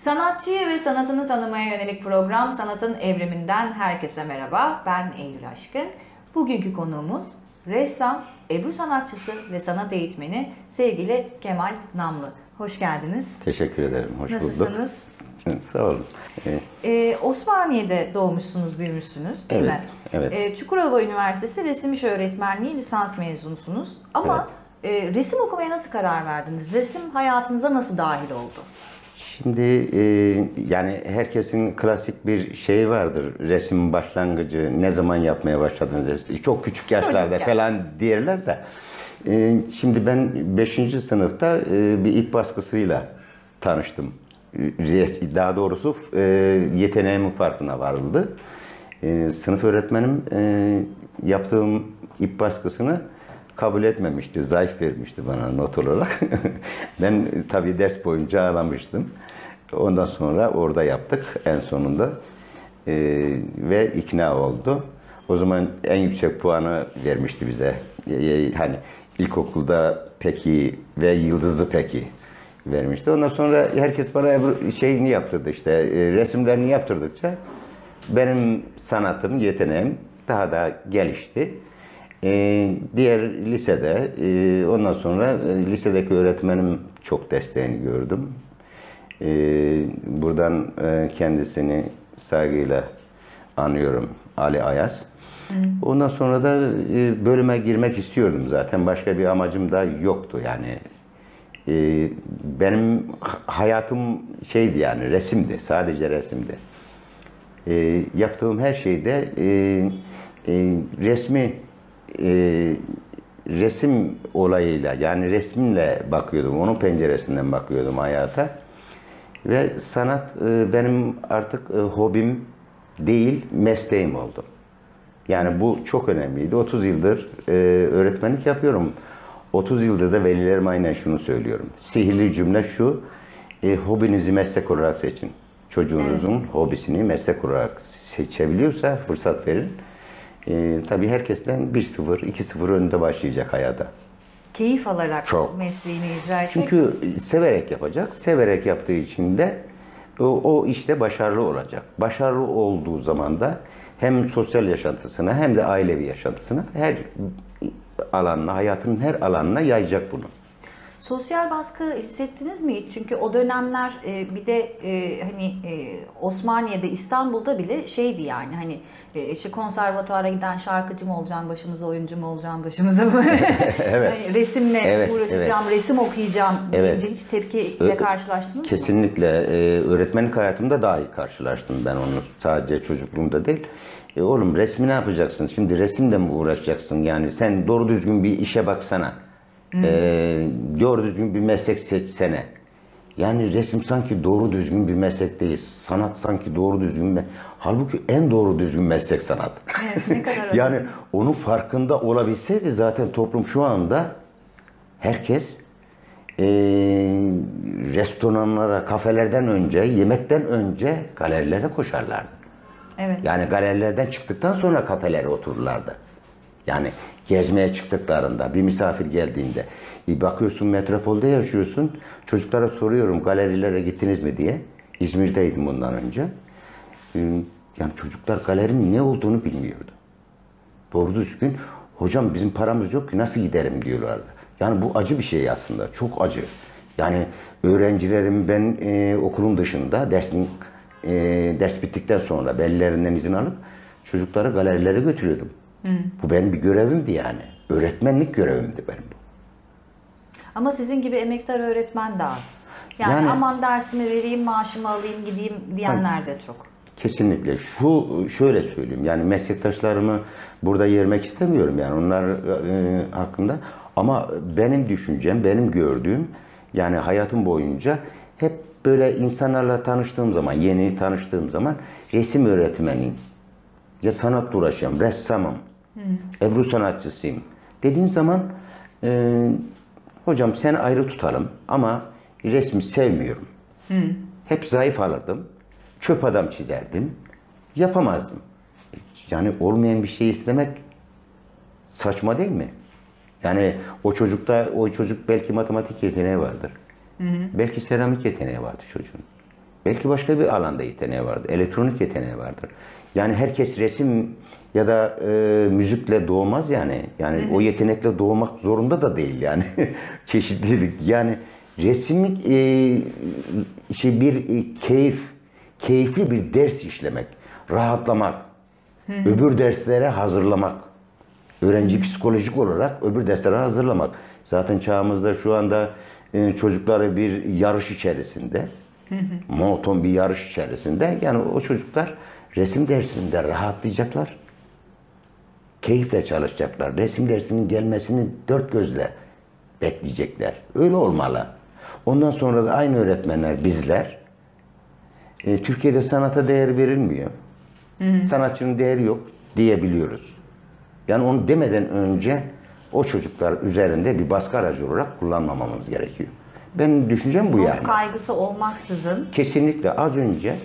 Sanatçıyı ve sanatını tanımaya yönelik program Sanatın Evriminden herkese merhaba. Ben Eylül Aşkın. Bugünkü konuğumuz ressam, Ebru sanatçısı ve sanat eğitmeni sevgili Kemal Namlı. Hoş geldiniz. Teşekkür ederim. Hoş bulduk. Nasılsınız? Sağ olun. Osmaniye'de doğmuşsunuz, büyümüşsünüz değil mi? Evet. Çukurova Üniversitesi Resim İş Öğretmenliği lisans mezunusunuz. Ama resim okumaya nasıl karar verdiniz? Resim hayatınıza nasıl dahil oldu? Şimdi yani herkesin klasik bir şeyi vardır. Resim başlangıcı ne zaman yapmaya başladınız? Çok küçük yaşlarda falan derler de. Şimdi ben 5. sınıfta bir ip baskısıyla tanıştım. Daha doğrusu yeteneğimin farkına varıldı. Sınıf öğretmenim yaptığım ip baskısını kabul etmemişti, zayıf vermişti bana not olarak. Ben tabii ders boyunca ağlamıştım. Ondan sonra orada yaptık en sonunda ve ikna oldu. O zaman en yüksek puanı vermişti bize. Hani ilkokulda peki ve yıldızlı peki vermişti. Ondan sonra herkes bana şeyini yaptırdı işte resimlerini yaptırdıkça benim sanatım, yeteneğim daha da gelişti. Diğer lisede, ondan sonra lisedeki öğretmenim çok desteğini gördüm. Buradan kendisini saygıyla anıyorum, Ali Ayaz. Ondan sonra da bölüme girmek istiyordum zaten. Başka bir amacım da yoktu yani. Benim hayatım şeydi yani resimdi, sadece resimdi. Yaptığım her şeyde resim olayıyla yani resminle bakıyordum, onun penceresinden bakıyordum hayata. Ve sanat benim artık hobim değil, mesleğim oldu. Yani bu çok önemliydi. 30 yıldır öğretmenlik yapıyorum. 30 yıldır da velilerime aynen şunu söylüyorum. Sihirli cümle şu, hobinizi meslek olarak seçin. Çocuğunuzun hobisini meslek olarak seçebiliyorsa fırsat verin. Tabii herkesten 1-0, 2-0 önünde başlayacak hayata. Keyif alarak mesleğini icra etmek. Çünkü severek yapacak. Severek yaptığı için de o işte başarılı olacak. Başarılı olduğu zaman da hem sosyal yaşantısına hem de ailevi yaşantısına her alanına, hayatının her alanına yayacak bunu. Sosyal baskı hissettiniz mi hiç? Çünkü o dönemler bir de Osmaniye'de, İstanbul'da bile şeydi yani hani işte konservatuara giden şarkıcı mı olacağım, başımıza oyuncu mu olacağım, başımıza mı? Evet. Hani resimle uğraşacağım, evet. resim okuyacağım deyince hiç tepkiyle karşılaştınız mı? Kesinlikle. Öğretmenlik hayatımda dahi karşılaştım ben onu. Sadece çocukluğumda değil. Oğlum resmi ne yapacaksın? Şimdi resimle mi uğraşacaksın? Yani sen doğru düzgün bir işe baksana. Doğru düzgün bir meslek seçsene. Yani resim sanki doğru düzgün bir meslek değil. Sanat sanki doğru düzgün bir halbuki en doğru düzgün meslek sanat. Evet, ne kadar yani onun farkında olabilseydi zaten toplum şu anda herkes restoranlara, kafelerden önce, yemekten önce galerilere koşarlardı. Evet. Yani galerilerden çıktıktan sonra kafelere otururlardı. Yani gezmeye çıktıklarında, bir misafir geldiğinde. Bakıyorsun metropolde yaşıyorsun, çocuklara soruyorum galerilere gittiniz mi diye. İzmir'deydim bundan önce. Yani çocuklar galerinin ne olduğunu bilmiyordu. Doğru düzgün, hocam bizim paramız yok ki nasıl giderim diyorlardı. Yani bu acı bir şey aslında, çok acı. Yani öğrencilerim ben okulun dışında ders bittikten sonra vellilerinden izin alıp çocukları galerilere götürüyordum. Bu benim bir görevimdi yani. Öğretmenlik görevimdi benim bu. Ama sizin gibi emektar öğretmen de az. Yani aman dersimi vereyim, maaşımı alayım, gideyim diyenler de çok. Kesinlikle. Şöyle söyleyeyim. Yani meslektaşlarımı burada yermek istemiyorum yani onlar hakkında. Ama benim düşüncem, benim gördüğüm yani hayatım boyunca hep böyle insanlarla tanıştığım zaman, yeni tanıştığım zaman resim öğretmeniyim. Ya sanatla uğraşıyorum, ressamım, Ebru sanatçısıyım dediğin zaman hocam sen ayrı tutalım ama resmi sevmiyorum. Hep zayıf alırdım, çöp adam çizerdim, yapamazdım. Yani olmayan bir şey istemek saçma değil mi? Yani o çocuk belki matematik yeteneği vardır. Belki seramik yeteneği vardır çocuğun. Belki başka bir alanda yeteneği vardır. Elektronik yeteneği vardır. Yani herkes resim ya da müzikle doğmaz yani. Yani o yetenekle doğmak zorunda da değil yani. Çeşitlilik. Yani resim bir keyifli bir ders işlemek, rahatlamak, öbür derslere hazırlamak. Öğrenci psikolojik olarak öbür derslere hazırlamak. Zaten çağımızda şu anda çocukları bir yarış içerisinde, monoton bir yarış içerisinde. Yani o çocuklar resim dersinde rahatlayacaklar. Keyifle çalışacaklar. Resim dersinin gelmesini dört gözle bekleyecekler. Öyle olmalı. Ondan sonra da aynı öğretmenler, bizler, Türkiye'de sanata değer verilmiyor. Sanatçının değeri yok diyebiliyoruz. Yani onu demeden önce o çocuklar üzerinde bir baskı aracı olarak kullanmamamız gerekiyor. Benim düşüncem bu yani. Not kaygısı olmaksızın. Kesinlikle. Az önce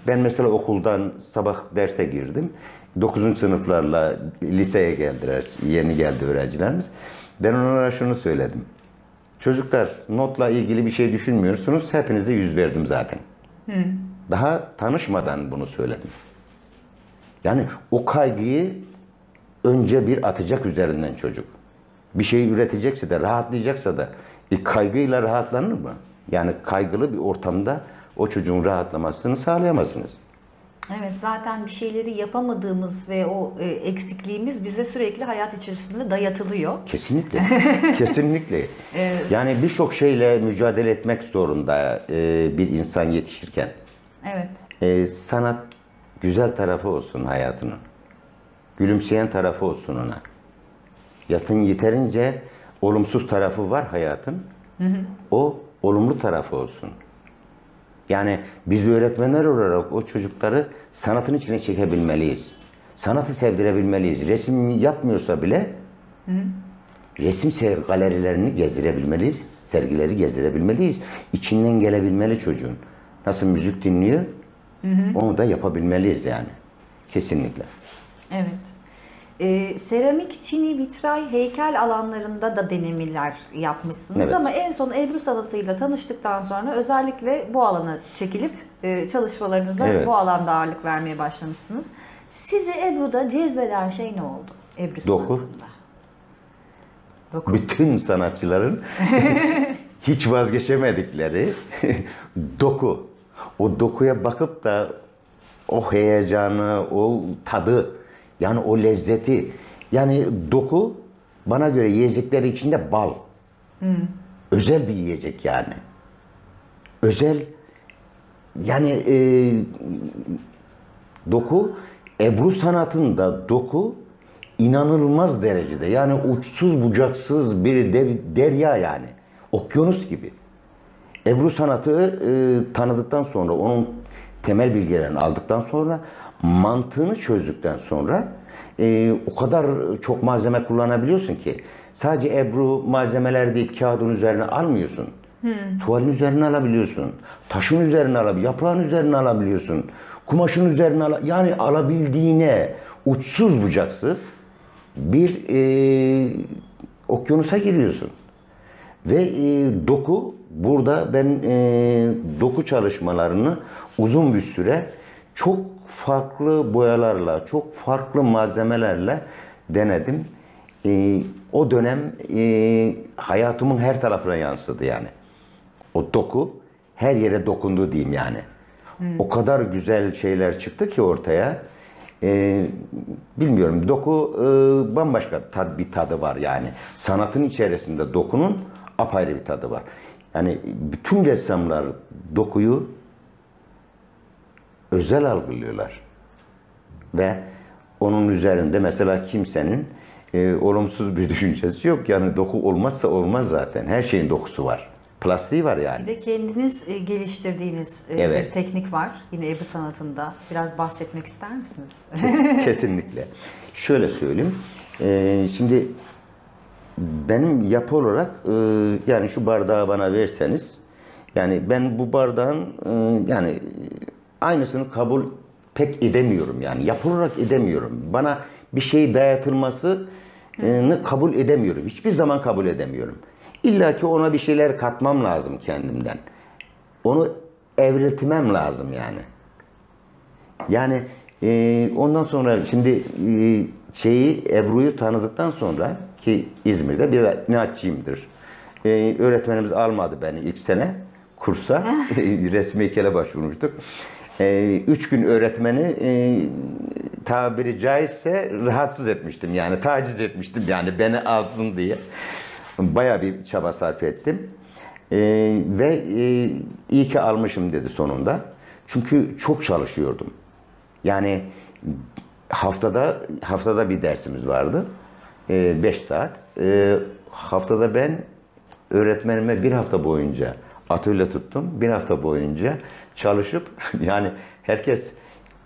ben mesela okuldan sabah derse girdim. 9. sınıflarla liseye geldiler. Yeni geldi öğrencilerimiz. Ben onlara şunu söyledim. Çocuklar, notla ilgili bir şey düşünmüyorsunuz. Hepinize 100 verdim zaten. Daha tanışmadan bunu söyledim. Yani o kaygıyı önce bir atacak üzerinden çocuk. Bir şey üretecekse de, rahatlayacaksa da kaygıyla rahatlanır mı? Yani kaygılı bir ortamda o çocuğun rahatlamasını sağlayamazsınız. Evet, zaten bir şeyleri yapamadığımız ve o eksikliğimiz bize sürekli hayat içerisinde dayatılıyor. Kesinlikle. Kesinlikle. Yani birçok şeyle mücadele etmek zorunda bir insan yetişirken. Evet. Sanat güzel tarafı olsun hayatının. Gülümseyen tarafı olsun ona. Yeterince olumsuz tarafı var hayatın. O olumlu tarafı olsun. Yani biz öğretmenler olarak o çocukları sanatın içine çekebilmeliyiz. Sanatı sevdirebilmeliyiz. Resim yapmıyorsa bile resim galerilerini gezdirebilmeliyiz. Sergileri gezdirebilmeliyiz. İçinden gelebilmeli çocuğun. Nasıl müzik dinliyor? Onu da yapabilmeliyiz yani. Kesinlikle. Evet. Seramik, çini, vitray, heykel alanlarında da denemeler yapmışsınız. Evet. Ama en son Ebru sanatıyla tanıştıktan sonra özellikle bu alana çekilip çalışmalarınıza Evet. bu alanda ağırlık vermeye başlamışsınız. Sizi Ebru'da cezbeden şey ne oldu? Ebru Doku. sanatında. Doku. Bütün sanatçıların hiç vazgeçemedikleri doku. O dokuya bakıp da o heyecanı, o tadı, yani o lezzeti. Yani doku bana göre yiyecekleri içinde bal. Özel bir yiyecek yani. Özel yani doku, Ebru sanatında doku inanılmaz derecede. Yani uçsuz bucaksız bir derya yani. Okyanus gibi. Ebru sanatı tanıdıktan sonra, onun temel bilgilerini aldıktan sonra, mantığını çözdükten sonra o kadar çok malzeme kullanabiliyorsun ki. Sadece Ebru malzemeler deyip kağıdın üzerine almıyorsun. Tuvalin üzerine alabiliyorsun. Taşın üzerine alabiliyorsun. Yaprağın üzerine alabiliyorsun. Kumaşın üzerine yani alabildiğine uçsuz bucaksız bir okyanusa giriyorsun. Ve doku, burada ben doku çalışmalarını uzun bir süre çok farklı boyalarla, çok farklı malzemelerle denedim. O dönem hayatımın her tarafına yansıdı yani. O doku her yere dokundu diyeyim yani. O kadar güzel şeyler çıktı ki ortaya. Bilmiyorum, doku bambaşka bir tadı var yani. Sanatın içerisinde dokunun apayrı bir tadı var. Yani bütün ressamlar dokuyu özel algılıyorlar. Ve onun üzerinde mesela kimsenin olumsuz bir düşüncesi yok. Yani doku olmazsa olmaz zaten. Her şeyin dokusu var. Plastiği var yani. Bir de kendiniz geliştirdiğiniz Evet. bir teknik var. Yine Ebru sanatında. Biraz bahsetmek ister misiniz? Kesinlikle. Şöyle söyleyeyim. Şimdi benim yapı olarak yani şu bardağı bana verseniz, yani ben bu bardağın yani aynısını kabul pek edemiyorum yani. Yapı olarak edemiyorum. Bana bir şey dayatılmasını kabul edemiyorum. Hiçbir zaman kabul edemiyorum. İlla ki ona bir şeyler katmam lazım kendimden. Onu evriltmem lazım yani. Yani ondan sonra şimdi Ebru'yu tanıdıktan sonra ki İzmir'de bir de inatçıyımdır. Öğretmenimiz almadı beni ilk sene kursa. Resmi heykele başvurmuştuk. 3 gün öğretmeni tabiri caizse rahatsız etmiştim. Yani taciz etmiştim yani beni alsın diye. Bayağı bir çaba sarf ettim. Ve iyi ki almışım dedi sonunda. Çünkü çok çalışıyordum. Yani haftada bir dersimiz vardı. 5 saat. Haftada ben öğretmenime bir hafta boyunca atölye tuttum. Bir hafta boyunca çalışıp yani herkes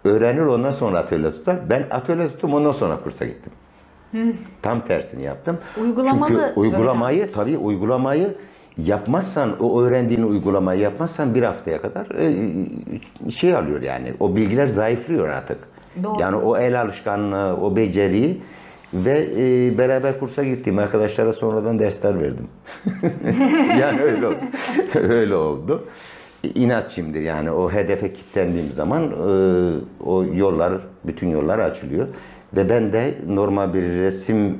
öğrenir ondan sonra atölye tutar. Ben atölye tuttum ondan sonra kursa gittim. Tam tersini yaptım. Çünkü uygulamayı yapmazsan, o öğrendiğin uygulamayı yapmazsan bir haftaya kadar şey alıyor yani. O bilgiler zayıflıyor artık. Doğru. Yani o el alışkanlığı, o beceriyi ve beraber kursa gittiğim arkadaşlara sonradan dersler verdim. Yani öyle oldu. Öyle oldu. İnatçıyımdır yani o hedefe kilitlendiğim zaman o bütün yollar açılıyor. Ve ben de normal bir resim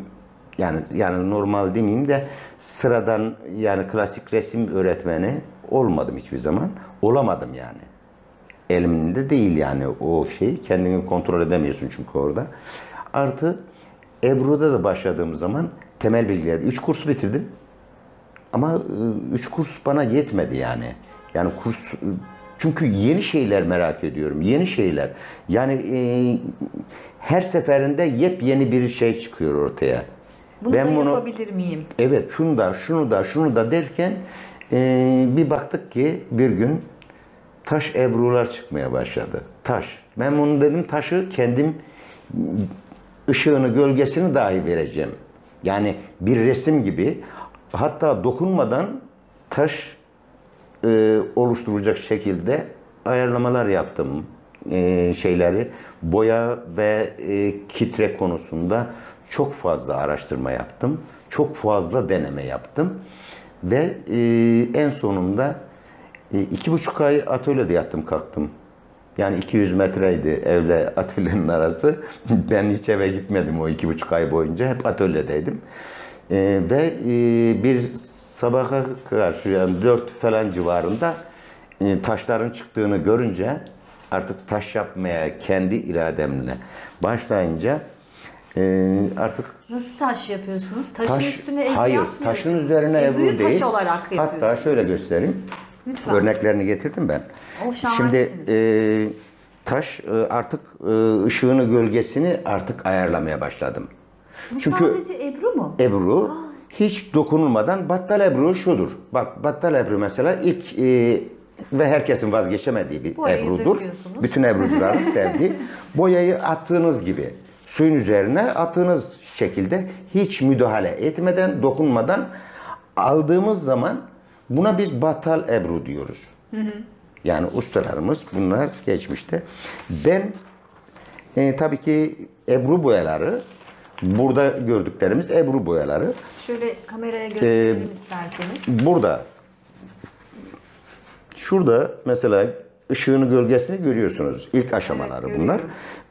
yani normal demeyeyim de sıradan yani klasik resim öğretmeni olmadım hiçbir zaman. Olamadım yani. Elimde değil yani o şeyi. Kendini kontrol edemiyorsun çünkü orada. Artı Ebru'da da başladığım zaman temel bilgiler. 3 kursu bitirdim. Ama 3 kurs bana yetmedi yani. Yani kurs çünkü yeni şeyler merak ediyorum. Yeni şeyler. Yani her seferinde yepyeni bir şey çıkıyor ortaya. Bunu da yapabilir miyim? Evet, şunu da derken bir baktık ki bir gün taş Ebru'lar çıkmaya başladı. Taş. Ben bunu dedim taşı kendim ışığını, gölgesini dahi vereceğim. Yani bir resim gibi hatta dokunmadan taş oluşturacak şekilde ayarlamalar yaptım. Boya ve kitre konusunda çok fazla araştırma yaptım. Çok fazla deneme yaptım. Ve en sonunda 2,5 ay atölyede yattım kalktım. Yani 200 metreydi evle atölyenin arası. Ben hiç eve gitmedim o 2,5 ay boyunca. Hep atölyedeydim. Ve bir sabaha karşı yani 4 falan civarında taşların çıktığını görünce artık taş yapmaya kendi irademle başlayınca artık nasıl taş yapıyorsunuz? Taşın üstüne Ebru hayır, yapmıyorsunuz. taşın üzerine Ebru Ebru'yu değil. taş olarak yapıyorsunuz. Hatta şöyle göstereyim. Lütfen. Örneklerini getirdim ben. Şimdi taş artık ışığını, gölgesini artık ayarlamaya başladım. Bu sadece Ebru mu? Ebru hiç dokunulmadan battal Ebru şudur. Bak battal Ebru mesela ilk ve herkesin vazgeçemediği bir boyayı Ebru'dur. döküyorsunuz. Bütün Ebru'cuların sevdiği. Boyayı attığınız gibi suyun üzerine attığınız şekilde hiç müdahale etmeden, dokunmadan aldığımız zaman buna biz battal Ebru diyoruz. Yani ustalarımız bunlar geçmişte. Ben tabii ki Ebru boyaları, burada gördüklerimiz Ebru boyaları. Şöyle kameraya gösterelim isterseniz. Şurada mesela ışığını, gölgesini görüyorsunuz. İlk aşamaları Evet, bunlar.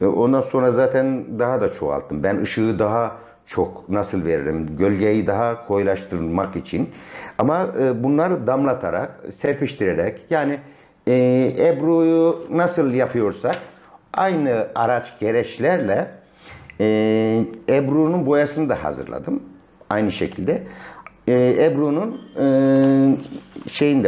Ondan sonra zaten daha da çoğalttım. Ben ışığı daha çok nasıl veririm? Gölgeyi daha koyulaştırmak için. Ama bunları damlatarak, serpiştirerek yani Ebru'yu nasıl yapıyorsak aynı araç gereçlerle Ebru'nun boyasını da hazırladım. Aynı şekilde. Ebru'nun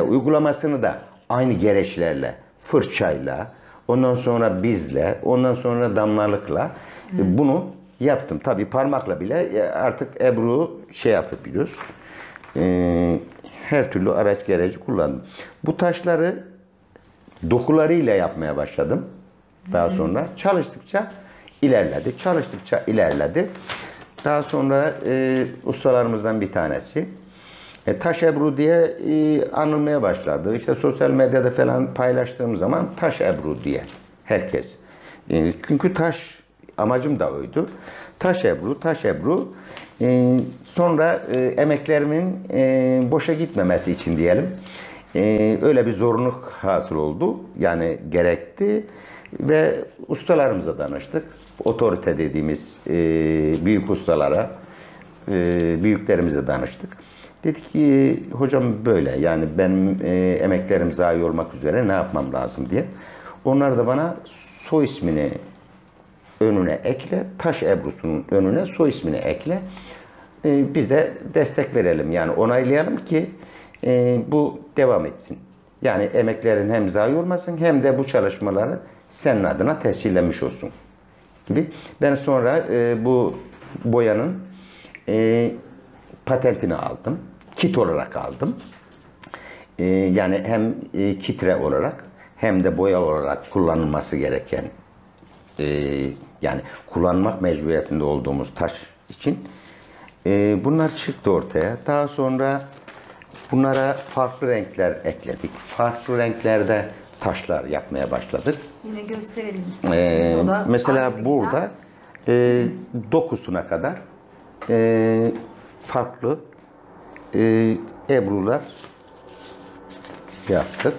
uygulamasını da aynı gereçlerle, fırçayla, ondan sonra bizle, ondan sonra damlalıkla bunu yaptım. Tabii parmakla bile artık Ebru yapabiliyoruz. Her türlü araç gereci kullandım. Bu taşları dokularıyla yapmaya başladım. Daha sonra çalıştıkça ilerledi. Daha sonra ustalarımızdan bir tanesi Taş Ebru diye anılmaya başladı. İşte sosyal medyada falan paylaştığım zaman Taş Ebru diye herkes. Çünkü amacım da oydu. Taş Ebru. Sonra emeklerimin boşa gitmemesi için diyelim. Öyle bir zorunluluk hasıl oldu. Yani gerekti ve ustalarımıza danıştık. Otorite dediğimiz büyük ustalara, büyüklerimize danıştık. Dedik ki hocam böyle yani benim emeklerim zayi olmak üzere ne yapmam lazım diye. Onlar da bana soy ismini önüne ekle, taş ebrusunun önüne soy ismini ekle. Biz de destek verelim yani onaylayalım ki bu devam etsin. Yani emeklerin hem zayi olmasın hem de bu çalışmaları senin adına tescillenmiş olsun gibi. Ben sonra bu boyanın patentini aldım. Kit olarak aldım. Yani hem kitre olarak hem de boya olarak kullanılması gereken yani kullanmak mecburiyetinde olduğumuz taş için bunlar çıktı ortaya. Daha sonra bunlara farklı renkler ekledik. Farklı renklerde taşlar yapmaya başladık. Yine gösterelim isterseniz. O da Mesela burada dokusuna kadar farklı ebrular yaptık.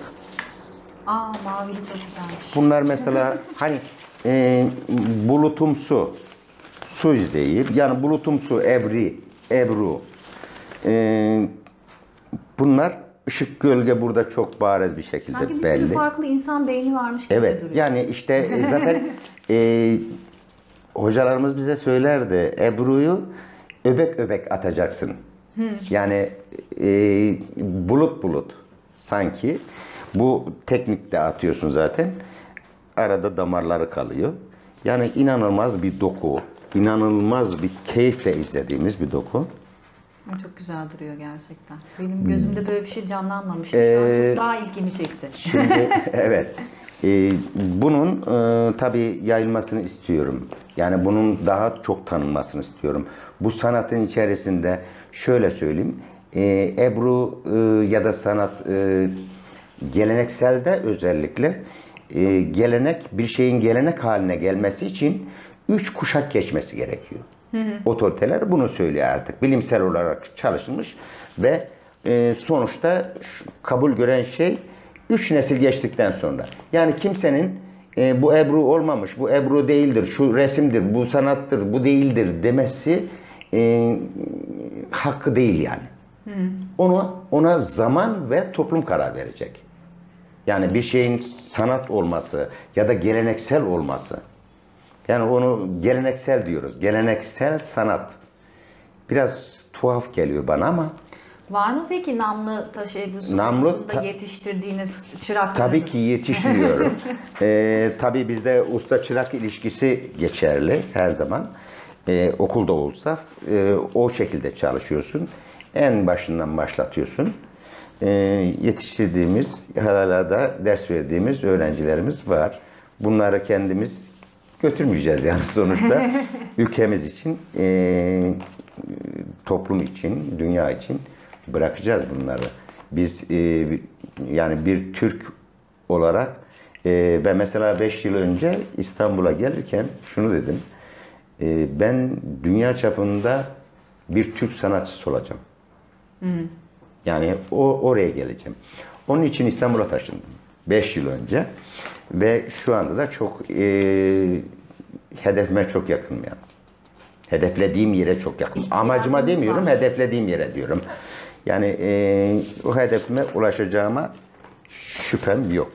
Mavili çok güzelmiş. Bunlar mesela hani bulutumsu su izleyip yani bulutumsu ebru bunlar ışık gölge burada çok bariz bir şekilde sanki bir belli. sürü farklı insan beyni varmış gibi Evet, duruyor. yani işte zaten hocalarımız bize söylerdi, Ebru'yu öbek öbek atacaksın. Yani bulut bulut sanki. Bu teknikte atıyorsun zaten. Arada damarları kalıyor. Yani inanılmaz bir doku, inanılmaz bir keyifle izlediğimiz bir doku. Çok güzel duruyor gerçekten. Benim gözümde böyle bir şey canlanmamıştı. Şu an çok daha ilgimi çekti. Şimdi evet. Bunun tabii yayılmasını istiyorum. Yani bunun daha çok tanınmasını istiyorum. Bu sanatın içerisinde şöyle söyleyeyim. Ebru ya da sanat gelenekselde özellikle gelenek bir şeyin gelenek haline gelmesi için 3 kuşak geçmesi gerekiyor. Otoriteler bunu söylüyor artık. Bilimsel olarak çalışılmış ve sonuçta kabul gören şey 3 nesil geçtikten sonra. Yani kimsenin bu Ebru olmamış, bu Ebru değildir, şu resimdir, bu sanattır, bu değildir demesi hakkı değil yani. Ona zaman ve toplum karar verecek. Yani bir şeyin sanat olması ya da geleneksel olması. Yani onu geleneksel diyoruz. Geleneksel sanat. Biraz tuhaf geliyor bana ama. Var mı peki namlı taş ebrusu konusunda yetiştirdiğiniz çıraklarınız? Tabii ki yetiştiriyorum. Tabii bizde usta-çırak ilişkisi geçerli her zaman. Okulda olsa o şekilde çalışıyorsun. En başından başlatıyorsun. Yetiştirdiğimiz, hala da ders verdiğimiz öğrencilerimiz var. Bunları kendimiz götürmeyeceğiz yani sonuçta. Ülkemiz için, toplum için, dünya için bırakacağız bunları. Biz yani bir Türk olarak ben mesela 5 yıl önce İstanbul'a gelirken şunu dedim. Ben dünya çapında bir Türk sanatçısı olacağım. Yani oraya geleceğim. Onun için İstanbul'a taşındım 5 yıl önce ve şu anda da çok hedefime çok yakınım yani. Hedeflediğim yere çok yakın. Amacıma demiyorum, hedeflediğim yere diyorum. Yani o hedefime ulaşacağıma şüphem yok.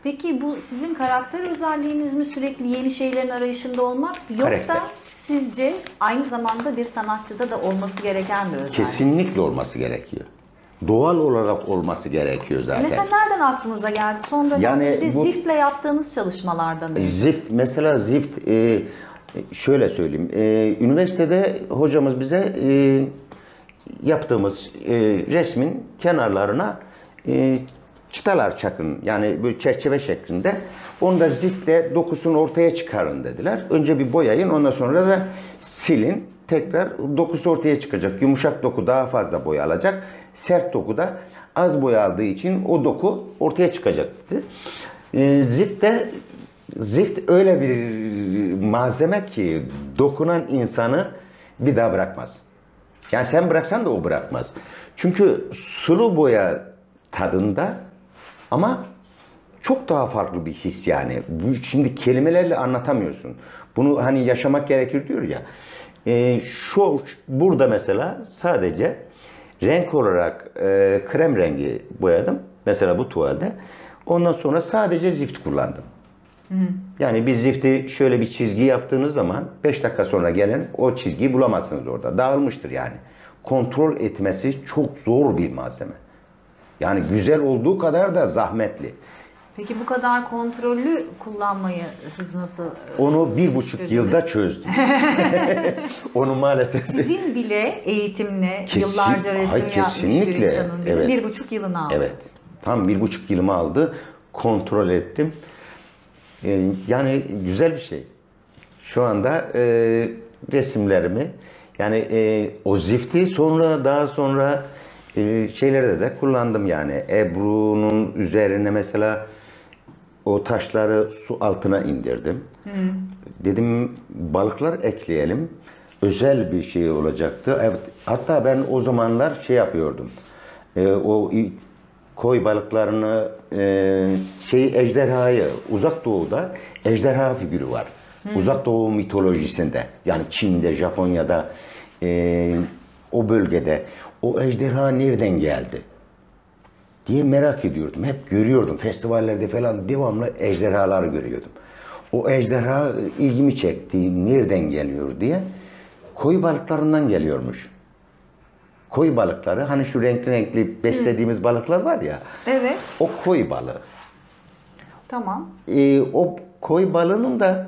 Peki bu sizin karakter özelliğiniz mi, sürekli yeni şeylerin arayışında olmak, yoksa Karakter. sizce aynı zamanda bir sanatçıda da olması gereken bir özellik? Kesinlikle olması gerekiyor. Doğal olarak olması gerekiyor zaten. Mesela nereden aklınıza geldi? Son dönemde Yani Zift'le yaptığınız çalışmalardan mı? Zift, mesela Zift şöyle söyleyeyim. Üniversitede hocamız bize yaptığımız resmin kenarlarına çıtalar çakın. Yani böyle çerçeve şeklinde. Onu da ziftle dokusunu ortaya çıkarın dediler. Önce bir boyayın, ondan sonra da silin. Tekrar dokusu ortaya çıkacak. Yumuşak doku daha fazla boya alacak. Sert doku da az boya aldığı için o doku ortaya çıkacak dedi. Zift öyle bir malzeme ki dokunan insanı bir daha bırakmaz. Yani sen bıraksan da o bırakmaz. Çünkü sulu boya tadında ama çok daha farklı bir his yani. Bu, şimdi kelimelerle anlatamıyorsun. Bunu hani yaşamak gerekir diyor ya. Burada mesela sadece renk olarak krem rengi boyadım. Mesela bu tuvalde. Ondan sonra sadece zift kullandım. Yani bir zifti şöyle bir çizgi yaptığınız zaman 5 dakika sonra gelen o çizgiyi bulamazsınız orada. Dağılmıştır yani. Kontrol etmesi çok zor bir malzeme. Yani güzel olduğu kadar da zahmetli. Peki bu kadar kontrollü kullanmayı siz nasıl Onu 1,5 geliştirdiniz? yılda çözdüm. Onu maalesef. Sizin bile eğitimle Kesin- yıllarca resim Ay, yapmış bir kesinlikle. insanın bile Evet. 1,5 yılını aldı. Evet. Tam 1,5 yılımı aldı. Kontrol ettim. Yani güzel bir şey. Şu anda resimlerimi yani o zifti daha sonra şeylerde de kullandım yani. Ebru'nun üzerine mesela o taşları su altına indirdim. Dedim balıklar ekleyelim. Özel bir şey olacaktı. Evet, hatta ben o zamanlar şey yapıyordum. O koy balıklarını ejderhayı Uzak Doğu'da ejderha figürü var. Uzak Doğu mitolojisinde yani Çin'de, Japonya'da o bölgede o ejderha nereden geldi diye merak ediyordum. Hep görüyordum. Festivallerde falan devamlı ejderhaları görüyordum. O ejderha ilgimi çekti. Nereden geliyor diye. Koy balıklarından geliyormuş. Koy balıkları hani şu renkli renkli beslediğimiz balıklar var ya. Evet. O koy balığı. Tamam. O koy balığının da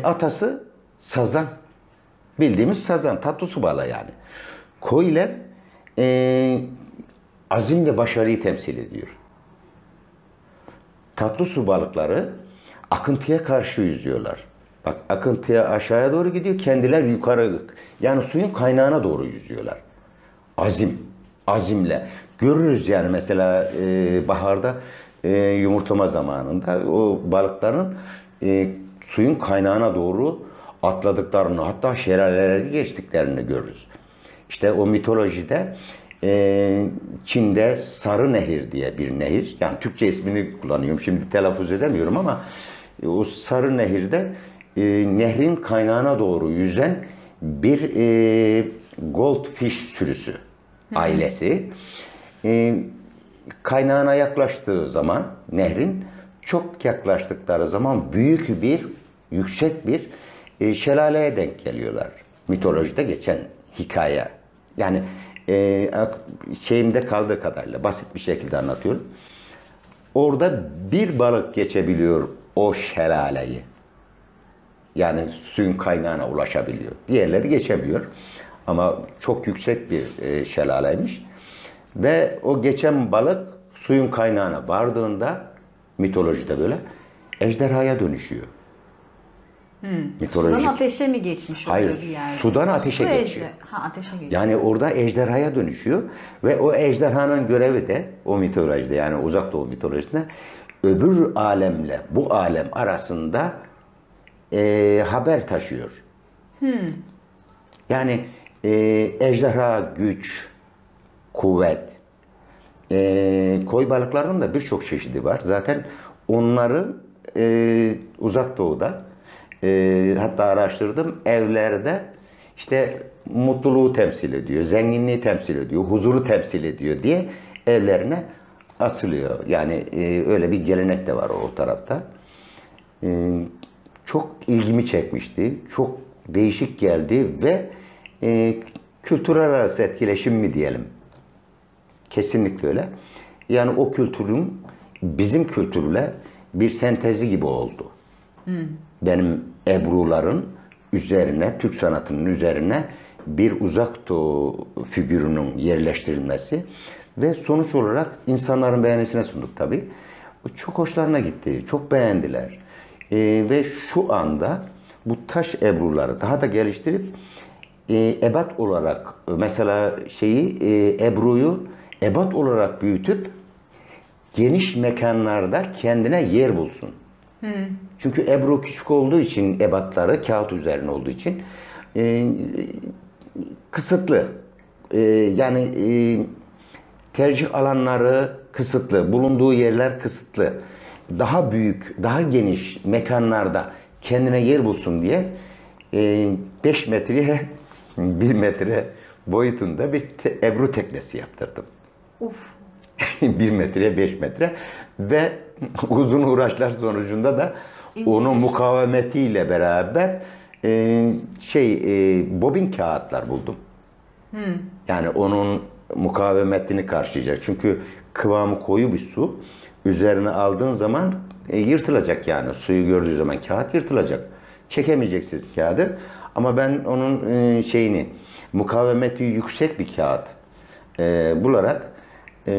atası sazan. Bildiğimiz sazan. Tatlı su balığı yani. Koylar azimle başarıyı temsil ediyor. Tatlı su balıkları akıntıya karşı yüzüyorlar. Bak akıntıya aşağıya doğru gidiyor, kendiler yukarı. Yani suyun kaynağına doğru yüzüyorlar. Azimle. Görürüz yani mesela baharda yumurtlama zamanında o balıkların suyun kaynağına doğru atladıklarını, hatta şelaleleri geçtiklerini görürüz. İşte o mitolojide Çin'de Sarı Nehir diye bir nehir, yani Türkçe ismini kullanıyorum, şimdi telaffuz edemiyorum ama o Sarı Nehir'de nehrin kaynağına doğru yüzen bir goldfish sürüsü ailesi kaynağına yaklaştığı zaman nehrin çok yaklaştıkları zaman büyük bir yüksek bir şelaleye denk geliyorlar. Mitolojide geçen hikaye. Yani şeyimde kaldığı kadarıyla basit bir şekilde anlatıyorum. Orada bir balık geçebiliyor o şelaleyi. Yani suyun kaynağına ulaşabiliyor. Diğerleri geçemiyor. Ama çok yüksek bir şelaleymiş. Ve o geçen balık suyun kaynağına vardığında mitolojide böyle ejderhaya dönüşüyor. Sudan ateşe mi geçmiş oluyor Hayır, bir yerde? sudan ateşe geçiyor. Ateşe geçiyor. Yani orada ejderhaya dönüşüyor ve o ejderhanın görevi de o mitolojide yani Uzak Doğu mitolojisinde öbür alemle bu alem arasında haber taşıyor. Yani ejderha güç, kuvvet. Koy balıklarının da birçok çeşidi var. Zaten onları Uzak Doğu'da hatta araştırdım evlerde işte mutluluğu temsil ediyor, zenginliği temsil ediyor, huzuru temsil ediyor diye evlerine asılıyor. Yani öyle bir gelenek de var o tarafta. Çok ilgimi çekmişti. Çok değişik geldi ve kültürel arası etkileşim mi diyelim. Kesinlikle öyle. Yani o kültürün bizim kültürle bir sentezi gibi oldu. Benim Ebru'ların üzerine, Türk sanatının üzerine bir Uzak Doğu figürünün yerleştirilmesi ve sonuç olarak insanların beğenisine sunduk tabii. Çok hoşlarına gitti, çok beğendiler. Ve şu anda bu taş Ebru'ları daha da geliştirip ebat olarak mesela Ebru'yu ebat olarak büyütüp geniş mekanlarda kendine yer bulsun. Çünkü Ebru küçük olduğu için ebatları kağıt üzerine olduğu için kısıtlı. Yani tercih alanları kısıtlı, bulunduğu yerler kısıtlı. Daha büyük, daha geniş mekanlarda kendine yer bulsun diye 5 metreye 1 metre boyutunda bir Ebru teknesi yaptırdım. Uf. 1 metreye 5 metre ve uzun uğraşlar sonucunda da onun mukavemetiyle beraber bobin kağıtlar buldum. Yani onun mukavemetini karşılayacak. Çünkü kıvamı koyu bir su. Üzerine aldığın zaman yırtılacak yani. Suyu gördüğü zaman kağıt yırtılacak. Çekemeyeceksiniz kağıdı. Ama ben onun mukavemeti yüksek bir kağıt bularak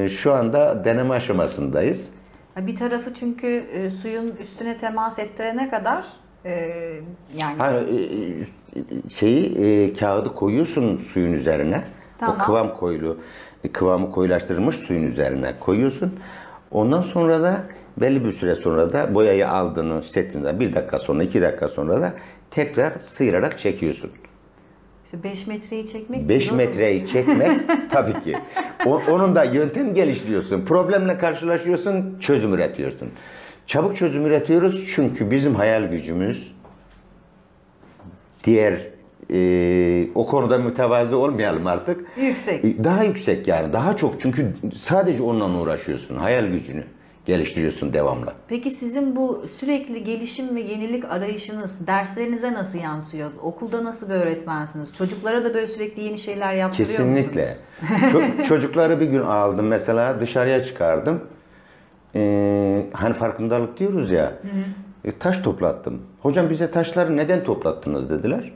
şu anda deneme aşamasındayız. Bir tarafı çünkü suyun üstüne temas ettirene kadar yani kağıdı koyuyorsun suyun üzerine. Tamam. O kıvamı koyulaştırılmış suyun üzerine koyuyorsun. Ondan sonra da belli bir süre sonra da boyayı aldığını hissettiğinde 1 dakika sonra 2 dakika sonra da tekrar sıyırarak çekiyorsun. İşte 5 metreyi çekmek 5 metreyi çekmek tabii ki. Onun da yöntem geliştiriyorsun. Problemle karşılaşıyorsun, çözüm üretiyorsun. Çabuk çözüm üretiyoruz çünkü bizim hayal gücümüz o konuda mütevazı olmayalım artık. Yüksek. Daha yüksek yani. Daha çok çünkü sadece onunla uğraşıyorsun. Hayal gücünü geliştiriyorsun devamlı. Peki sizin bu sürekli gelişim ve yenilik arayışınız derslerinize nasıl yansıyor? Okulda nasıl bir öğretmensiniz? Çocuklara da böyle sürekli yeni şeyler yaptırıyor Kesinlikle. musunuz? Çocukları bir gün aldım mesela dışarıya çıkardım. Hani farkındalık diyoruz ya. Taş toplattım. Hocam bize taşları neden toplattınız dediler.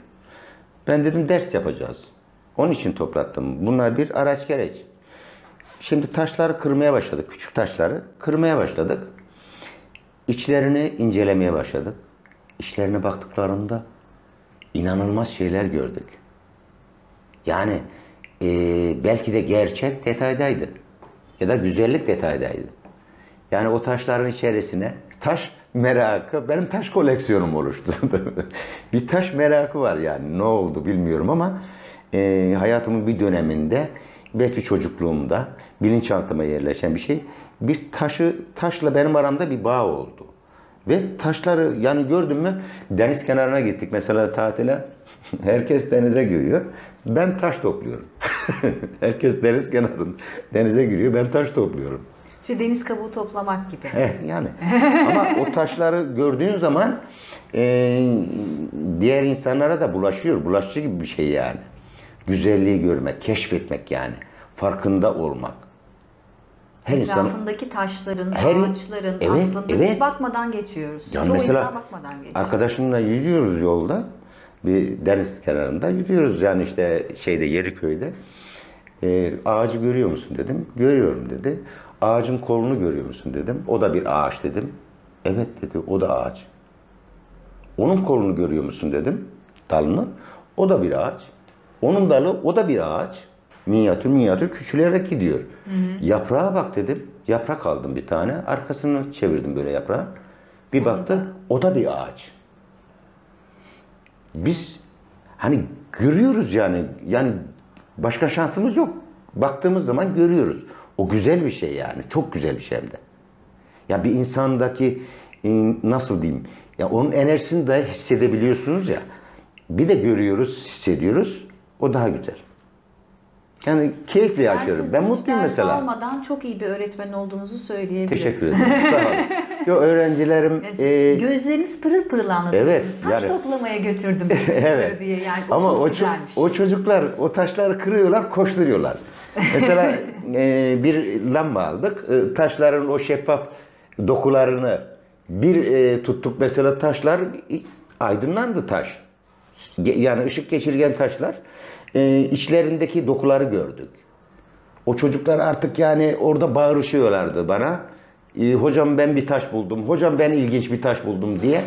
Ben dedim ders yapacağız. Onun için toplattım. Bunlar bir araç gereç. Şimdi taşları kırmaya başladık. Küçük taşları kırmaya başladık. İçlerini incelemeye başladık. İçlerine baktıklarında inanılmaz şeyler gördük. Yani belki de gerçek detaydaydı. Ya da güzellik detaydaydı. Yani o taşların içerisine taş merakı, benim taş koleksiyonum oluştu. Bir taş merakı var yani. Ne oldu bilmiyorum ama hayatımın bir döneminde belki çocukluğumda bilinçaltıma yerleşen bir şey. Bir taşla benim aramda bir bağ oldu. Ve taşları yani gördüm mü deniz kenarına gittik mesela tatile. Herkes denize giriyor. Ben taş topluyorum. Herkes deniz kenarında denize giriyor. Ben taş topluyorum. İşte deniz kabuğu toplamak gibi. Yani. Ama o taşları gördüğün zaman diğer insanlara da bulaşıyor. Bulaşıcı gibi bir şey yani. Güzelliği görmek, keşfetmek yani. Farkında olmak. Her Etrafındaki taşların, ağaçların aslında hiç bakmadan geçiyoruz. Yani çoğu mesela insan bakmadan geçiyor. Arkadaşımla yürüyoruz yolda. Bir deniz kenarında yürüyoruz yani işte Yeriköy'de. Ağacı görüyor musun dedim. Görüyorum dedi. Ağacın kolunu görüyor musun dedim. O da bir ağaç dedim. Evet dedi, o da ağaç. Onun kolunu görüyor musun dedim. Dalını. O da bir ağaç. Onun dalı, o da bir ağaç. Minyatür küçülerek gidiyor. Yaprağa bak dedim. Yaprak aldım bir tane. Arkasını çevirdim böyle yaprağa. Bir baktı, o da bir ağaç. Biz hani görüyoruz yani. Yani başka şansımız yok. Baktığımız zaman görüyoruz. O güzel bir şey yani. Çok güzel bir şey hem de. Ya bir insandaki nasıl diyeyim? Ya onun enerjisini de hissedebiliyorsunuz ya. Bir de görüyoruz, hissediyoruz. O daha güzel. Yani keyifli yaşıyorum. Ben mutluyum mesela. Ders almadan çok iyi bir öğretmen olduğunuzu söyleyebilirim. Teşekkür ederim. Sağ olun. Yo, öğrencilerim... Gözleriniz pırıl pırıl anlatıyorsunuz. Evet, Taş yani, toplamaya götürdüm evet. diye. Yani ama güzelmiş. o çocuklar o taşları kırıyorlar, koşturuyorlar. Mesela bir lamba aldık. Taşların o şeffaf dokularını tuttuk mesela taşlar aydınlandı taş. Yani ışık geçirgen taşlar. İçlerindeki dokuları gördük. O çocuklar artık yani orada bağırışıyorlardı bana. Hocam ben bir taş buldum. Hocam ben ilginç bir taş buldum diye.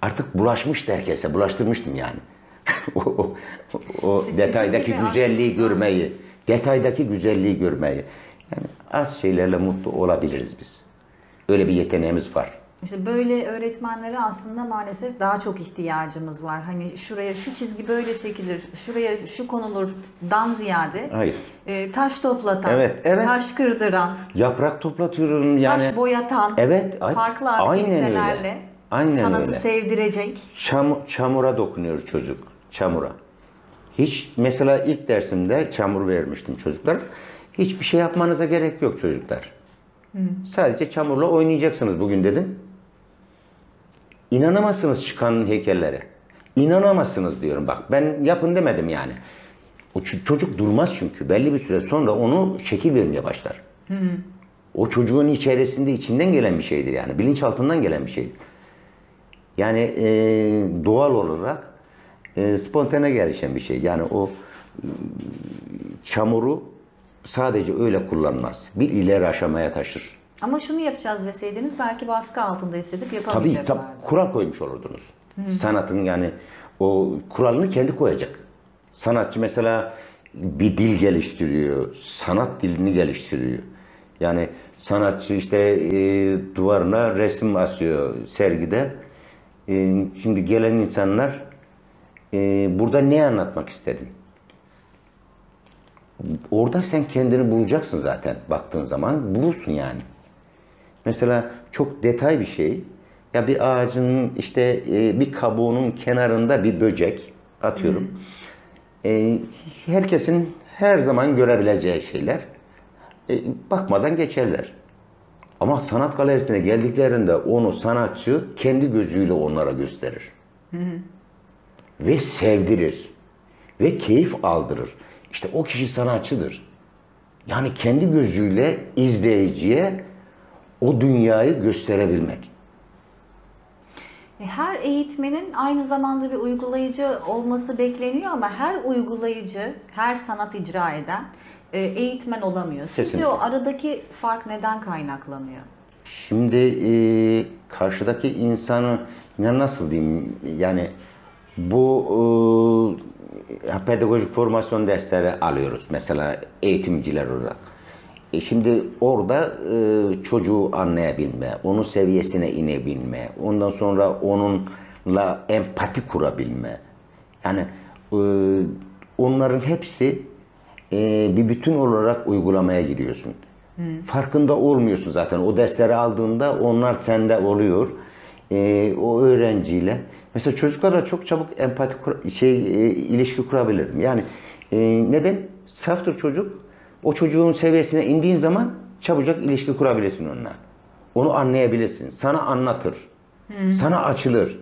Artık bulaşmıştı herkese. Bulaştırmıştım yani. o detaydaki güzelliği görmeyi. Detaydaki güzelliği görmeyi. Yani az şeylerle mutlu olabiliriz biz. Öyle bir yeteneğimiz var. İşte böyle öğretmenlere aslında maalesef daha çok ihtiyacımız var. Hani şuraya şu çizgi böyle çekilir, şuraya şu konulurdan ziyade Hayır. Taş toplatan, Evet, evet. taş kırdıran, Yaprak toplatıyorum yani. taş boyatan, Evet, farklı aynen aktivitelerle öyle. Aynen sanatı öyle. sevdirecek. Çamura dokunuyor çocuk. Çamura. Hiç mesela ilk dersimde çamur vermiştim çocuklar. Hiçbir şey yapmanıza gerek yok çocuklar. Sadece çamurla oynayacaksınız bugün dedim. İnanamazsınız çıkan heykellere. İnanamazsınız diyorum bak. Ben yapın demedim yani. O çocuk durmaz çünkü. Belli bir süre sonra onu şekil vermeye başlar. O çocuğun içinden gelen bir şeydir yani. Bilinçaltından gelen bir şeydir. Yani doğal olarak spontane gelişen bir şey. Yani o çamuru sadece öyle kullanmaz. Bir ileri aşamaya taşır. Ama şunu yapacağız deseydiniz belki baskı altında hissedip Tabii yapamayacaklardı. kural koymuş olurdunuz. Sanatın yani o kuralını kendi koyacak. Sanatçı mesela bir dil geliştiriyor. Sanat dilini geliştiriyor. Yani sanatçı işte duvarına resim asıyor sergide. Şimdi gelen insanlar burada ne anlatmak istedin? Orada sen kendini bulacaksın zaten baktığın zaman. Bulursun yani. Mesela çok detay bir şey. Ya bir ağacın işte bir kabuğunun kenarında bir böcek atıyorum. Herkesin her zaman görebileceği şeyler. Bakmadan geçerler. Ama sanat galerisine geldiklerinde onu sanatçı kendi gözüyle onlara gösterir. Ve sevdirir. Ve keyif aldırır. İşte o kişi sanatçıdır. Yani kendi gözüyle izleyiciye o dünyayı gösterebilmek. Her eğitmenin aynı zamanda bir uygulayıcı olması bekleniyor ama her uygulayıcı, her sanat icra eden eğitmen olamıyor. Sizce Kesinlikle. o aradaki fark neden kaynaklanıyor? Şimdi karşıdaki insanı nasıl diyeyim yani bu pedagojik formasyon dersleri alıyoruz mesela eğitimciler olarak. Şimdi orada çocuğu anlayabilme, onun seviyesine inebilme, ondan sonra onunla empati kurabilme. Yani onların hepsi bir bütün olarak uygulamaya giriyorsun. Farkında olmuyorsun zaten. O dersleri aldığında onlar sende oluyor. O öğrenciyle. Mesela çocuklarla çok çabuk empati ilişki kurabilirim. Yani neden? Saftır çocuk. O çocuğun seviyesine indiğin zaman çabucak ilişki kurabilirsin onunla. Onu anlayabilirsin. Sana anlatır. Sana açılır.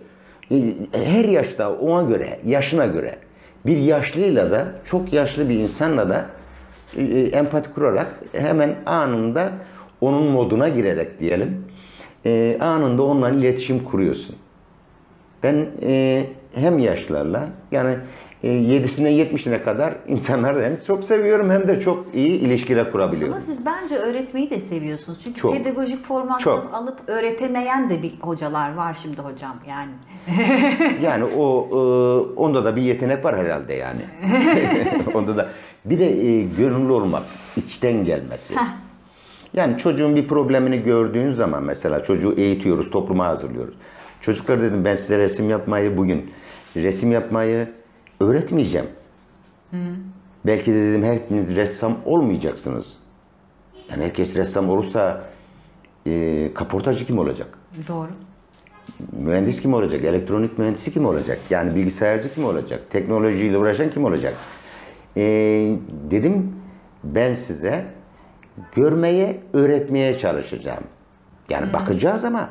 Her yaşta ona göre, yaşına göre bir yaşlıyla da, çok yaşlı bir insanla da empati kurarak hemen anında onun moduna girerek diyelim, anında onunla iletişim kuruyorsun. Ben hem yaşlılarla yani 7'sine 70'ine kadar insanları hem çok seviyorum hem de çok iyi ilişkiler kurabiliyorum. Ama siz bence öğretmeyi de seviyorsunuz. Çünkü Çok. pedagojik formasyon Çok. alıp öğretemeyen de bir hocalar var şimdi hocam yani. Yani onda da bir yetenek var herhalde yani. Onda da bir de gönüllü olmak, içten gelmesi. Yani çocuğun bir problemini gördüğün zaman mesela çocuğu eğitiyoruz, topluma hazırlıyoruz. Çocuklar dedim ben size resim yapmayı öğretmeyeceğim. Belki de dedim hepiniz ressam olmayacaksınız. Yani herkes ressam olursa kaportacı kim olacak? Doğru. Mühendis kim olacak? Elektronik mühendisi kim olacak? Yani bilgisayarcı kim olacak? Teknolojiyle uğraşan kim olacak? Dedim ben size görmeye, öğretmeye çalışacağım. Yani bakacağız ama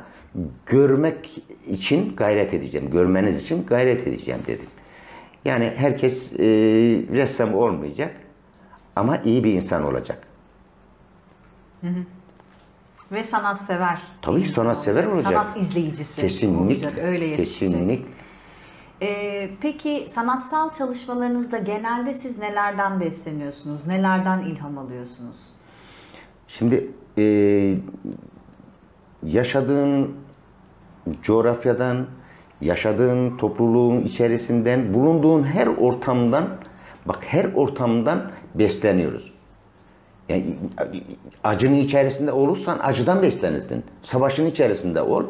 görmek için gayret edeceğim. Görmeniz için gayret edeceğim dedim. Yani herkes ressam olmayacak ama iyi bir insan olacak. Ve sanatsever. Tabii sanatsever olacak. Sanat izleyicisi Kesinlikle. olacak. Öyle yetişecek. Kesinlikle. Peki sanatsal çalışmalarınızda genelde siz nelerden besleniyorsunuz? Nelerden ilham alıyorsunuz? Şimdi yaşadığın coğrafyadan, yaşadığın topluluğun içerisinden, bulunduğun her ortamdan besleniyoruz. Yani acının içerisinde olursan acıdan beslenirsin. Savaşın içerisinde ol,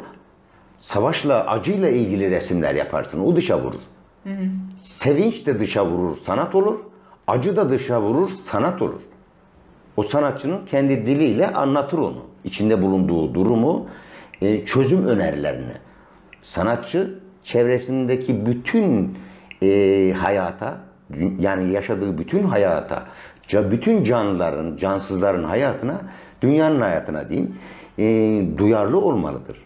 Savaşla, acıyla ilgili resimler yaparsın. O dışa vurur. Sevinç de dışa vurur, sanat olur. Acı da dışa vurur, sanat olur. O sanatçının kendi diliyle anlatır onu. İçinde bulunduğu durumu, çözüm önerilerini. Sanatçı çevresindeki bütün hayata, yani yaşadığı bütün hayata, bütün canlıların, cansızların hayatına, dünyanın hayatına diyeyim, duyarlı olmalıdır.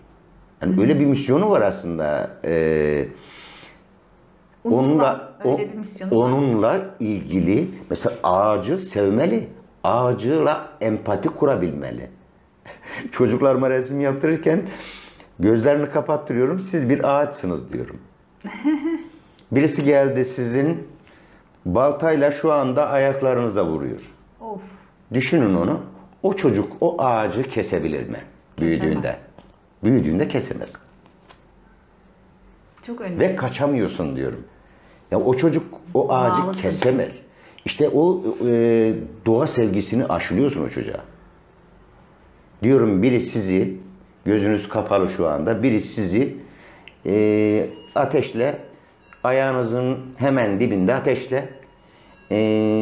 Yani öyle bir misyonu var aslında. Onunla ilgili mesela ağacı sevmeli. Ağacıyla empati kurabilmeli. Çocuklarıma resim yaptırırken gözlerini kapattırıyorum. Siz bir ağaçsınız diyorum. Birisi geldi sizin baltayla şu anda ayaklarınıza vuruyor. Of. Düşünün onu. O çocuk o ağacı kesebilir mi? Büyüdüğünde. Büyüdüğünde kesemez. Çok önemli. Ve kaçamıyorsun diyorum. Ya o çocuk o ağacı Bağlısın. kesemez. İşte o doğa sevgisini aşılıyorsun o çocuğa. Diyorum biri sizi, gözünüz kapalı şu anda, biri sizi ateşle, ayağınızın hemen dibinde ateşle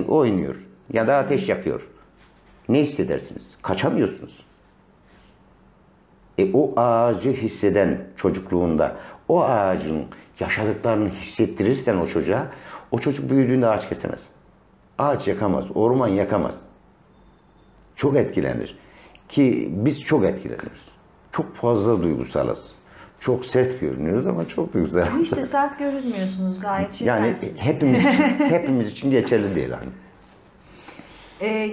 oynuyor. Ya da ateş yakıyor. Ne hissedersiniz? Kaçamıyorsunuz. O ağacı hisseden çocukluğunda, o ağacın yaşadıklarını hissettirirsen o çocuğa, o çocuk büyüdüğünde ağaç kesemez. Ağaç yakamaz, orman yakamaz. Çok etkilenir. Ki biz çok etkileniyoruz. Çok fazla duygusalız. Çok sert görünüyoruz ama çok duygusal. Hiç de sert görünmüyorsunuz, gayet Yani şekersiniz. hepimiz için geçerli değil hani.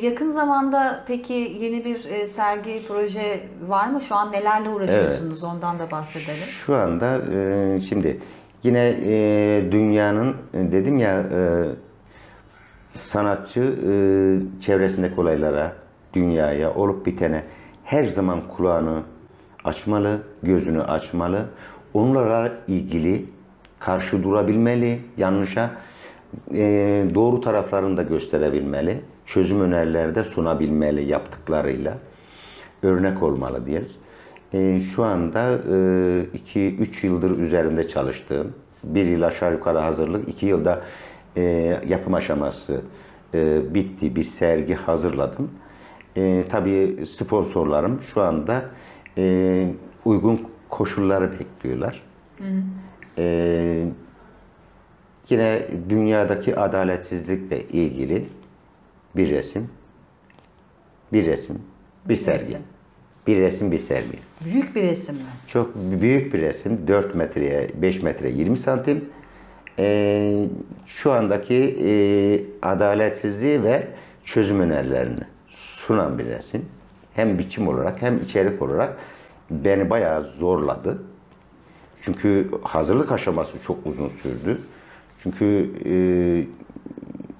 Yakın zamanda peki yeni bir sergi, proje var mı? Şu an nelerle uğraşıyorsunuz? Evet. Ondan da bahsedelim. Şu anda şimdi yine dünyanın dedim ya sanatçı çevresindeki olaylara, dünyaya, olup bitene her zaman kulağını açmalı, gözünü açmalı. Onlarla ilgili karşı durabilmeli, yanlışa doğru taraflarını da gösterebilmeli. Çözüm önerileri de sunabilmeli yaptıklarıyla. Örnek olmalı diyoruz. Şu anda 2-3 yıldır üzerinde çalıştığım, 1 yıl aşağı yukarı hazırlık, 2 yılda yapım aşaması bitti. Bir sergi hazırladım. Tabii sponsorlarım şu anda uygun koşulları bekliyorlar. Yine dünyadaki adaletsizlikle ilgili bir resim, bir sergi. Bir resim, bir sergi. Büyük bir resim mi? Çok büyük bir resim. 4 metreye, 5 metre 20 santim. Şu andaki adaletsizliği ve çözüm önerilerini sunan bir resim. Hem biçim olarak hem içerik olarak beni bayağı zorladı. Çünkü hazırlık aşaması çok uzun sürdü. Çünkü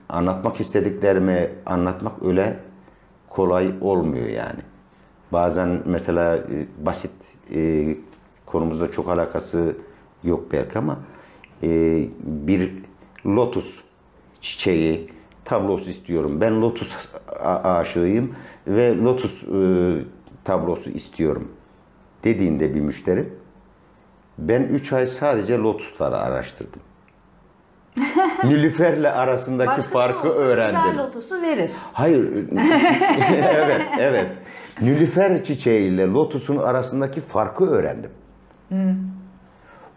anlatmak istediklerimi anlatmak öyle kolay olmuyor yani. Bazen mesela basit konumuzda çok alakası yok belki ama bir lotus çiçeği tablosu istiyorum. Ben lotus aşığıyım ve lotus tablosu istiyorum dediğinde bir müşteri, ben 3 ay sadece lotusları araştırdım. Nilüferle arasındaki başkası farkı olsa öğrendim. çizer lotusu verir. Hayır. evet. Nilüfer çiçeğiyle lotusun arasındaki farkı öğrendim.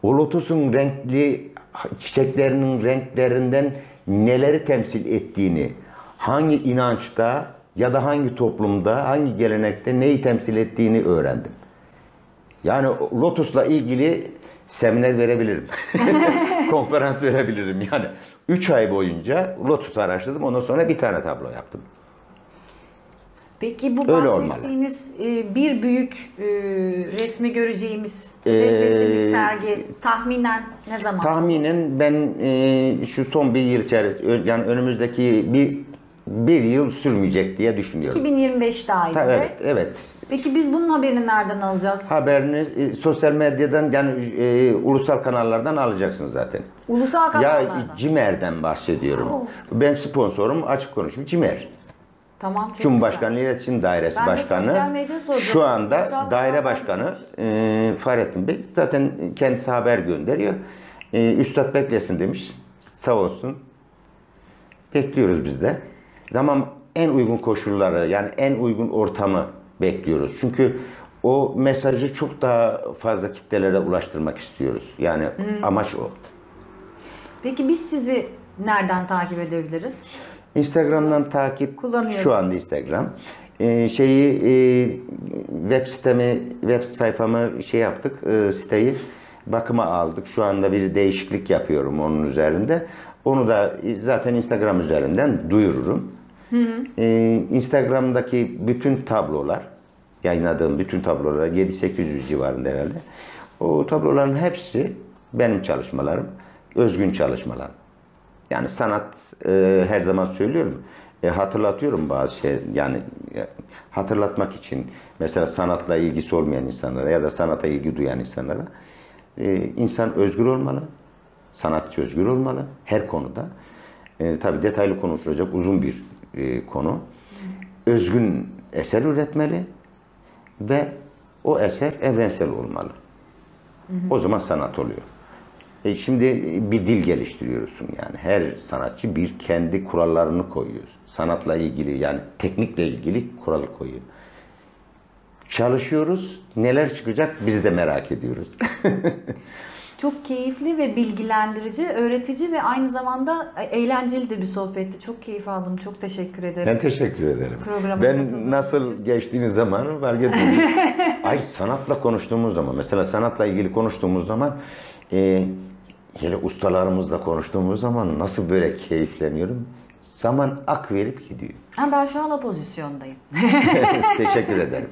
O lotusun renkli çiçeklerinin renklerinden neleri temsil ettiğini, hangi inançta ya da hangi toplumda, hangi gelenekte neyi temsil ettiğini öğrendim. Yani lotusla ilgili seminer verebilirim. Konferans verebilirim yani. 3 ay boyunca lotus araştırdım. Ondan sonra bir tane tablo yaptım. Peki bu Öyle bahsettiğiniz bir büyük resmi göreceğimiz tek resimlik sergi tahminen ne zaman? Tahminen ben şu son bir yıl içerisinde, yani önümüzdeki bir yıl sürmeyecek diye düşünüyorum. 2025 dahilinde. Evet. Peki biz bunun haberini nereden alacağız? Haberiniz sosyal medyadan, yani ulusal kanallardan alacaksınız zaten. Ulusal kanallardan. Ya Cimer'den bahsediyorum. Ben sponsorum, açık konuşayım, Cimer. Tamam, çok Cumhurbaşkanlığı güzel. İletişim Dairesi Ben de Başkanı. sosyal medya soracağım. Şu anda Sosyal daire medyadan başkanı Fahrettin Bey. Zaten kendisi haber gönderiyor. Üstad beklesin demiş. Sağ olsun. Bekliyoruz biz de. Ama en uygun koşulları, yani en uygun ortamı bekliyoruz. Çünkü o mesajı çok daha fazla kitlelere ulaştırmak istiyoruz. Yani amaç o. Peki biz sizi nereden takip edebiliriz? Instagram'dan takip, Kullanıyorsunuz. şu anda Instagram. Web sayfamı yaptık, siteyi bakıma aldık. Şu anda bir değişiklik yapıyorum onun üzerinde. Onu da zaten Instagram üzerinden duyururum. Instagram'daki bütün tablolar, yayınladığım bütün tablolar 700-800 civarında herhalde. O tabloların hepsi benim çalışmalarım, özgün çalışmalarım. Yani sanat, her zaman söylüyorum, hatırlatıyorum bazı şey, yani hatırlatmak için mesela sanatla ilgisi olmayan insanlara ya da sanata ilgi duyan insanlara, insan özgür olmalı, sanatçı özgür olmalı her konuda. Tabii detaylı konuşulacak uzun bir konu. Özgün eser üretmeli ve o eser evrensel olmalı. O zaman sanat oluyor. Şimdi bir dil geliştiriyorsun yani. Her sanatçı bir kendi kurallarını koyuyor. Sanatla ilgili, yani teknikle ilgili kural koyuyor. Çalışıyoruz. Neler çıkacak biz de merak ediyoruz. Çok keyifli ve bilgilendirici, öğretici ve aynı zamanda eğlenceli de bir sohbetti. Çok keyif aldım. Çok teşekkür ederim. Ben teşekkür ederim. Programa katıldığınız Ben nasıl geçtiğiniz zaman fark etmedim. Ay, sanatla konuştuğumuz zaman, mesela sanatla ilgili konuştuğumuz zaman, hele ustalarımızla konuştuğumuz zaman nasıl böyle keyifleniyorum. Zaman ak verip gidiyor. Ha, ben şu an o pozisyondayım. Teşekkür ederim.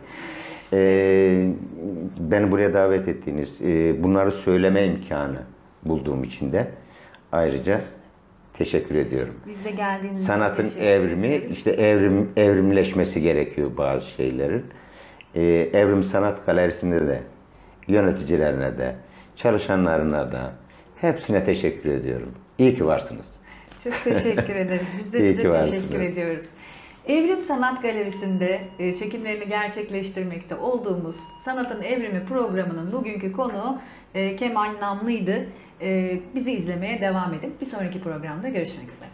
Beni buraya davet ettiğiniz, bunları söyleme imkanı bulduğum için de ayrıca teşekkür ediyorum. Biz de geldiğiniz için Sanatın teşekkür evrimi, ederiz. işte evrimleşmesi gerekiyor bazı şeylerin. Evrim Sanat Galerisi'nde de, yöneticilerine de, çalışanlarına da hepsine teşekkür ediyorum. İyi ki varsınız. Çok teşekkür ederiz. Biz de İyi size ki teşekkür varsınız. ediyoruz. Evrim Sanat Galerisi'nde çekimlerini gerçekleştirmekte olduğumuz Sanatın Evrimi programının bugünkü konuğu Kemal Namlı'ydı. Bizi izlemeye devam edin. Bir sonraki programda görüşmek üzere.